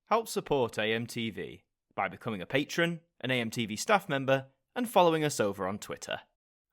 Help support AMTV by becoming a patron, an AMTV staff member, and following us over on Twitter.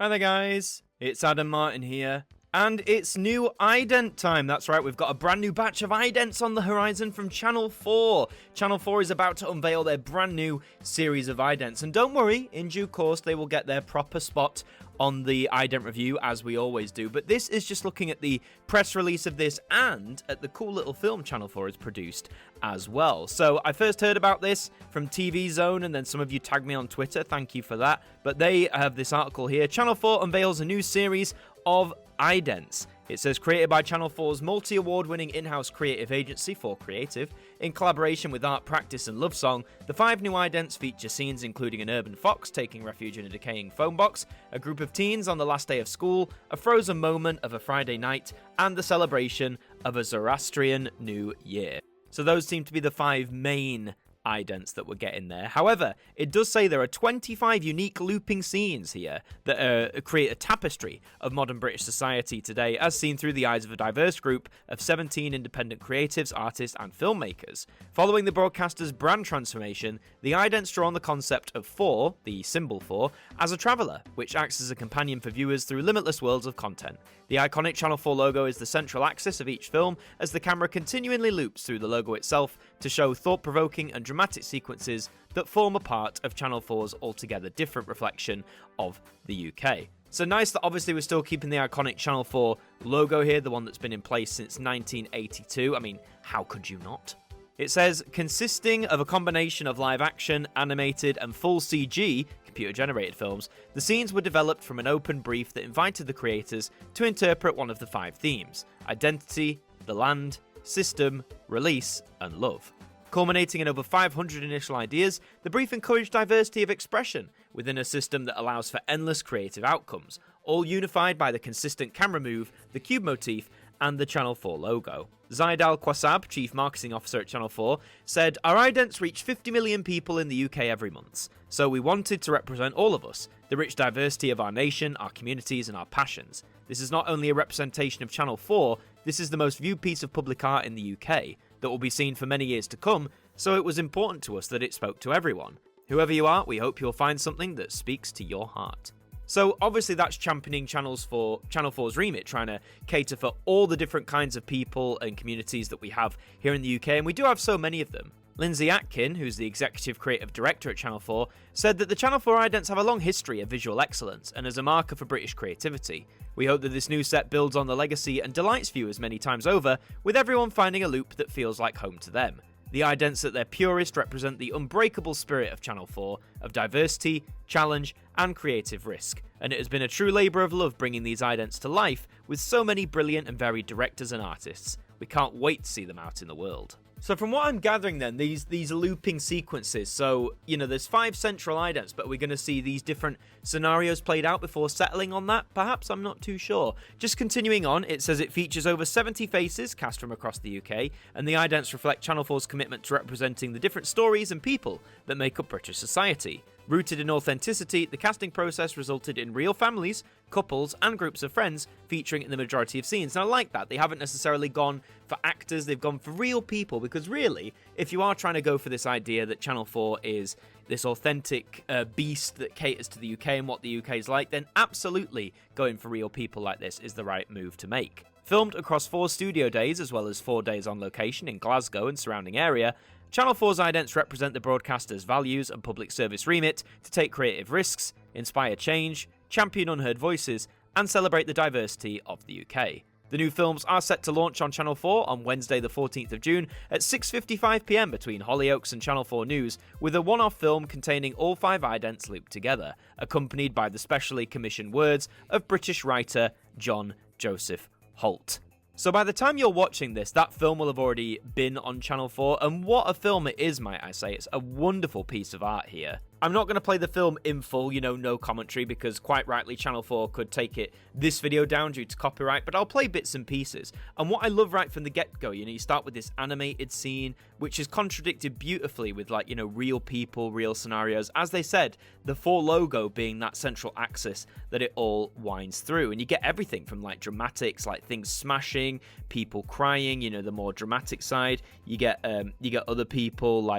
Hi there guys, it's Adam Martyn here, and it's new ident time. That's right, we've got a brand new batch of idents on the horizon from Channel 4. Channel 4 is about to unveil their brand new series of idents, and don't worry, in due course they will get their proper spot on the ident review, as we always do. But this is just looking at the press release of this and at the cool little film Channel 4 has produced as well. So I first heard about this from TV Zone, and then some of you tagged me on Twitter. Thank you for that. But they have this article here. Channel 4 unveils a new series of idents. It says, created by Channel 4's multi-award-winning in-house creative agency, 4Creative, in collaboration with Art Practice and Love Song, the 5 new idents feature scenes including an urban fox taking refuge in a decaying phone box, a group of teens on the last day of school, a frozen moment of a Friday night, and the celebration of a Zoroastrian New Year. So those seem to be the 5 main idents that we're getting there. However, it does say there are 25 unique looping scenes here that create a tapestry of modern British society today, as seen through the eyes of a diverse group of 17 independent creatives, artists, and filmmakers. Following the broadcaster's brand transformation, the idents draw on the concept of 4, the symbol 4, as a traveller, which acts as a companion for viewers through limitless worlds of content. The iconic Channel 4 logo is the central axis of each film, as the camera continually loops through the logo itself to show thought-provoking and dramatic sequences that form a part of Channel 4's altogether different reflection of the UK. So nice that obviously we're still keeping the iconic Channel 4 logo here, the one that's been in place since 1982. I mean, how could you not? It says, consisting of a combination of live action, animated, and full CG, computer-generated films, the scenes were developed from an open brief that invited the creators to interpret one of the 5 themes: identity, the land, system, release, and love. Culminating in over 500 initial ideas, the brief encouraged diversity of expression within a system that allows for endless creative outcomes, all unified by the consistent camera move, the cube motif, and the Channel 4 logo. Zaid Al-Quasab, Chief Marketing Officer at Channel 4, said, "Our idents reach 50 million people in the UK every month, so we wanted to represent all of us, the rich diversity of our nation, our communities, and our passions. This is not only a representation of Channel 4, this is the most viewed piece of public art in the UK that will be seen for many years to come, so it was important to us that it spoke to everyone. Whoever you are, we hope you'll find something that speaks to your heart." So obviously that's championing Channel 4's remit, trying to cater for all the different kinds of people and communities that we have here in the UK, and we do have so many of them. Lindsay Atkin, who's the Executive Creative Director at Channel 4, said that the Channel 4 idents have a long history of visual excellence and as a marker for British creativity. "We hope that this new set builds on the legacy and delights viewers many times over, with everyone finding a loop that feels like home to them. The idents at their purest represent the unbreakable spirit of Channel 4, of diversity, challenge, and creative risk, and it has been a true labour of love bringing these idents to life with so many brilliant and varied directors and artists. We can't wait to see them out in the world." So from what I'm gathering then, these looping sequences, so, you know, there's 5 central idents, but we're going to see these different scenarios played out before settling on that, perhaps? I'm not too sure. Just continuing on, it says it features over 70 faces cast from across the UK, and the idents reflect Channel 4's commitment to representing the different stories and people that make up British society. Rooted in authenticity, the casting process resulted in real families, couples, and groups of friends featuring in the majority of scenes. And I like that. They haven't necessarily gone for actors, they've gone for real people, because really, if you are trying to go for this idea that Channel 4 is this authentic beast that caters to the UK and what the UK is like, then absolutely going for real people like this is the right move to make. Filmed across 4 studio days, as well as 4 days on location in Glasgow and surrounding area, Channel 4's idents represent the broadcaster's values and public service remit to take creative risks, inspire change, champion unheard voices, and celebrate the diversity of the UK. The new films are set to launch on Channel 4 on Wednesday the 14th of June at 6:55 PM between Hollyoaks and Channel 4 News, with a one-off film containing all 5 idents looped together, accompanied by the specially commissioned words of British writer John Joseph Holt. So by the time you're watching this, that film will have already been on Channel 4, and what a film it is, might I say. It's a wonderful piece of art here. I'm not going to play the film in full, no commentary, because quite rightly Channel 4 could take this video down due to copyright, but I'll play bits and pieces. And what I love right from the get-go, you start with this animated scene, which is contradicted beautifully with, real people, real scenarios. As they said, the 4 logo being that central axis that it all winds through. And you get everything from, dramatics, things smashing, people crying, the more dramatic side. You get other people,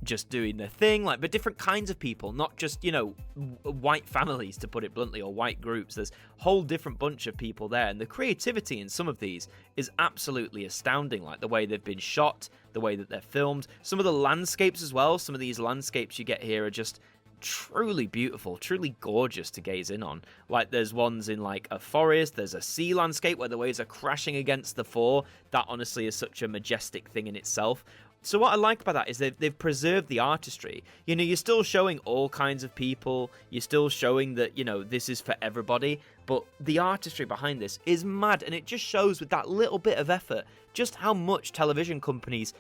just doing their thing, but different kinds of people, not just, white families, to put it bluntly, or white groups. There's a whole different bunch of people there, and the creativity in some of these is absolutely astounding, the way they've been shot, the way that they're filmed, some of the landscapes as well. Some of these landscapes you get here are just truly beautiful, truly gorgeous to gaze in on. There's ones in a forest, there's a sea landscape where the waves are crashing against the 4. That honestly is such a majestic thing in itself. So what I like about that is they've preserved the artistry. You're still showing all kinds of people. You're still showing that, this is for everybody. But the artistry behind this is mad. And it just shows with that little bit of effort just how much television companies,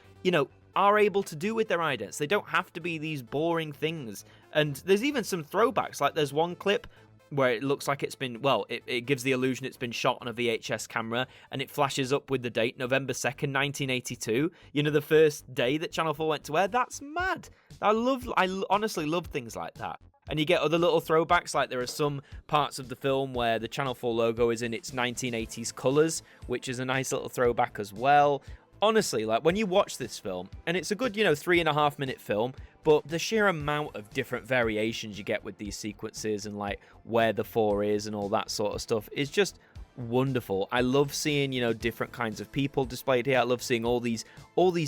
are able to do with their idents. They don't have to be these boring things. And there's even some throwbacks. There's one clip where it looks like it's been, it gives the illusion it's been shot on a VHS camera, and it flashes up with the date, November 2nd, 1982. The first day that Channel 4 went to air. That's mad. I honestly love things like that. And you get other little throwbacks, there are some parts of the film where the Channel 4 logo is in its 1980s colours, which is a nice little throwback as well. Honestly, when you watch this film, and it's a good, 3.5-minute film, but the sheer amount of different variations you get with these sequences and, where the 4 is and all that sort of stuff is just wonderful. I love seeing, different kinds of people displayed here. I love seeing all these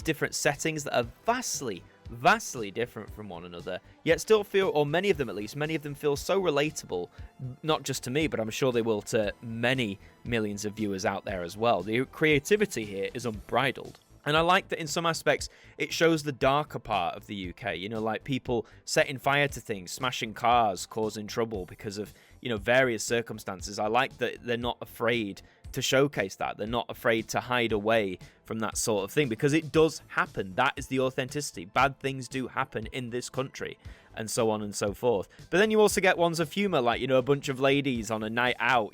different settings that are vastly different from one another, yet still feel, or many of them at least, feel so relatable, not just to me, but I'm sure they will to many millions of viewers out there as well. The creativity here is unbridled. And I like that in some aspects it shows the darker part of the UK, people setting fire to things, smashing cars, causing trouble because of, various circumstances. I like that they're not afraid to showcase that. They're not afraid to hide away from that sort of thing, because it does happen. That is the authenticity. Bad things do happen in this country, and so on and so forth. But then you also get ones of humour, a bunch of ladies on a night out,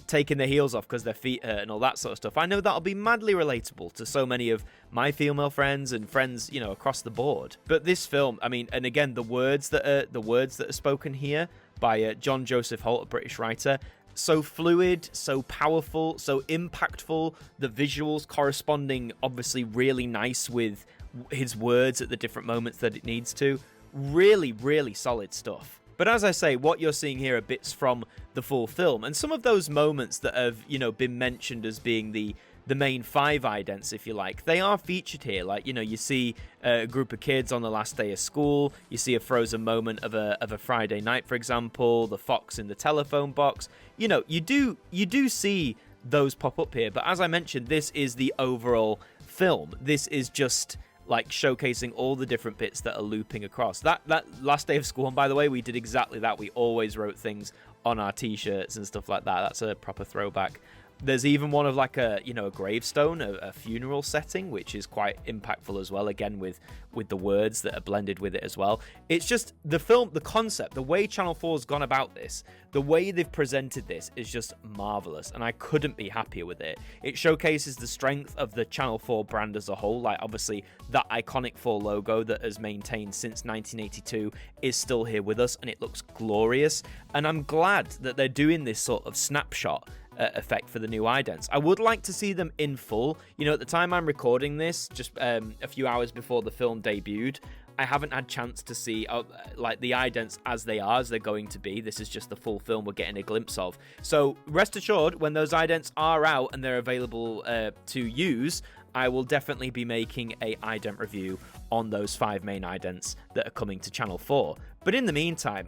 taking their heels off because their feet hurt and all that sort of stuff. I know that'll be madly relatable to so many of my female friends and friends, across the board. But this film, and again, the words that are spoken here by John Joseph Holt, a British writer, so fluid, so powerful, so impactful, the visuals corresponding obviously really nice with his words at the different moments that it needs to. Really, really solid stuff. But as I say, what you're seeing here are bits from the full film, and some of those moments that have, been mentioned as being the main 5 idents, if you like, they are featured here. You see a group of kids on the last day of school, you see a frozen moment of a Friday night, for example, the fox in the telephone box. You do see those pop up here, but as I mentioned, this is the overall film. This is just showcasing all the different bits that are looping across. That last day of school, and by the way, we did exactly that. We always wrote things on our t-shirts and stuff like that. That's a proper throwback. There's even one of a gravestone, a funeral setting, which is quite impactful as well, again with the words that are blended with it as well. It's just the film, the concept, the way Channel 4's gone about this, the way they've presented this is just marvellous, and I couldn't be happier with it. It showcases the strength of the Channel 4 brand as a whole. Obviously, that iconic 4 logo that has maintained since 1982 is still here with us, and it looks glorious, and I'm glad that they're doing this sort of snapshot effect for the new idents. I would like to see them in full. At the time I'm recording this, just a few hours before the film debuted, I haven't had chance to see the idents as they're going to be. This is just the full film we're getting a glimpse of. So rest assured, when those idents are out and they're available to use, I will definitely be making a ident review on those 5 main idents that are coming to Channel 4. But in the meantime,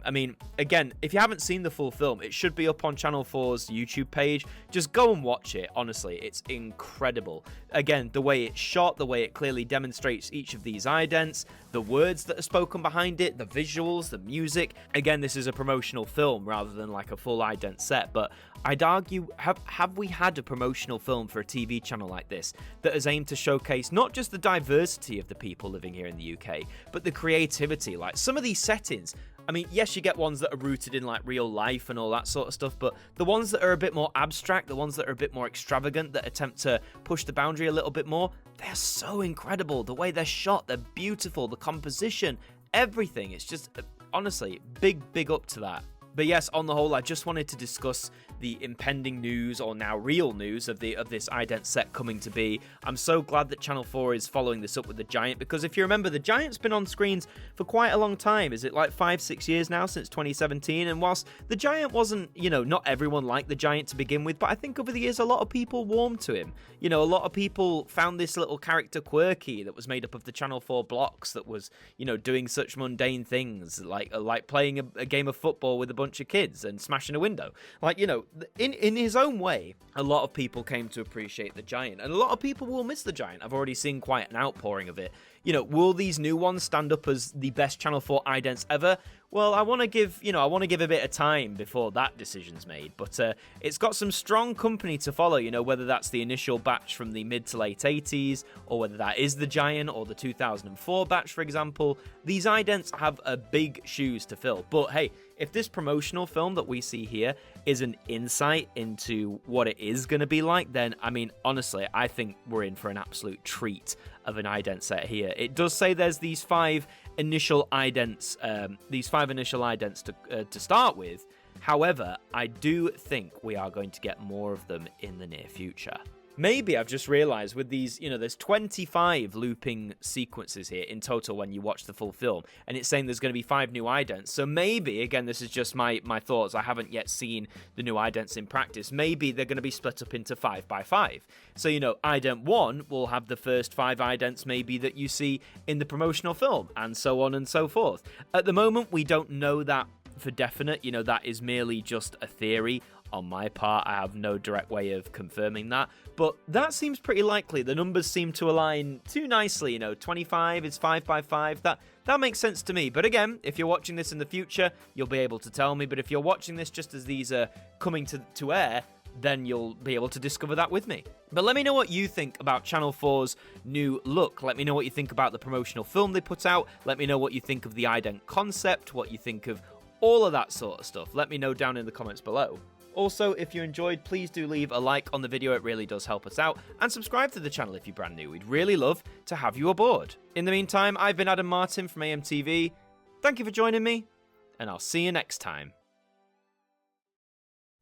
again, if you haven't seen the full film, it should be up on Channel 4's YouTube page. Just go and watch it. Honestly, it's incredible. Again, the way it's shot, the way it clearly demonstrates each of these idents, the words that are spoken behind it, the visuals, the music. Again, this is a promotional film rather than a full ident set, but I'd argue, have we had a promotional film for a TV channel like this that has aimed to showcase not just the diversity of the people living here in the UK, but the creativity? Some of these settings I mean, yes, you get ones that are rooted in like real life and all that sort of stuff, but the ones that are a bit more abstract, the ones that are a bit more extravagant, that attempt to push the boundary a little bit more, they're so incredible. The way they're shot, they're beautiful, the composition, everything. It's just, honestly, big up to that. But yes, on the whole, I just wanted to discuss the impending news, or now real news, of this ident set coming to be. I'm so glad that Channel 4 is following this up with the Giant, because if you remember, the Giant's been on screens for quite a long time. Is it like 5-6 years now, since 2017? And whilst the Giant wasn't, not everyone liked the Giant to begin with, but I think over the years a lot of people warmed to him. A lot of people found this little character quirky, that was made up of the Channel 4 blocks, that was, doing such mundane things, like playing a game of football with a bunch of kids and smashing a window. In his own way, a lot of people came to appreciate the Giant, and a lot of people will miss the Giant. I've already seen quite an outpouring of it. Will these new ones stand up as the best Channel 4 idents ever? Well, I want to give a bit of time before that decision's made, but it's got some strong company to follow, whether that's the initial batch from the mid to late 80s, or whether that is the Giant, or the 2004 batch, for example. These idents have a big shoes to fill, but hey, if this promotional film that we see here is an insight into what it is going to be like, then, I mean, honestly, I think we're in for an absolute treat of an ident set here. It does say there's these five initial idents to start with. However, I do think we are going to get more of them in the near future. Maybe I've just realized with these, there's 25 looping sequences here in total when you watch the full film, and it's saying there's going to be 5 new idents. So maybe, again, this is just my thoughts, I haven't yet seen the new idents in practice, maybe they're going to be split up into 5x5. So, ident 1 will have the first 5 idents maybe that you see in the promotional film, and so on and so forth. At the moment, we don't know that for definite, that is merely just a theory. On my part, I have no direct way of confirming that, but that seems pretty likely. The numbers seem to align too nicely, 25 is 5x5, that makes sense to me. But again, if you're watching this in the future, you'll be able to tell me, but if you're watching this just as these are coming to air, then you'll be able to discover that with me. But let me know what you think about Channel 4's new look. Let me know what you think about the promotional film they put out. Let me know what you think of the ident concept, what you think of all of that sort of stuff. Let me know down in the comments below. Also, if you enjoyed, please do leave a like on the video, it really does help us out, and subscribe to the channel if you're brand new. We'd really love to have you aboard. In the meantime, I've been Adam Martyn from AMTV. Thank you for joining me, and I'll see you next time.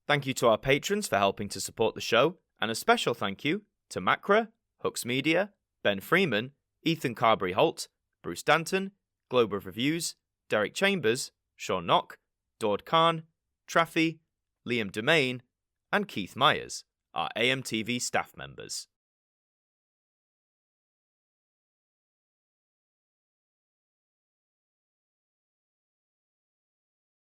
Thank you to our patrons for helping to support the show, and a special thank you to Macra, Hooks Media, Ben Freeman, Ethan Carberry-Holt, Bruce Danton, Globe of Reviews, Derek Chambers, Sean Knock, Dord Khan, Traffy, Liam Domain, and Keith Myers, our AMTV staff members.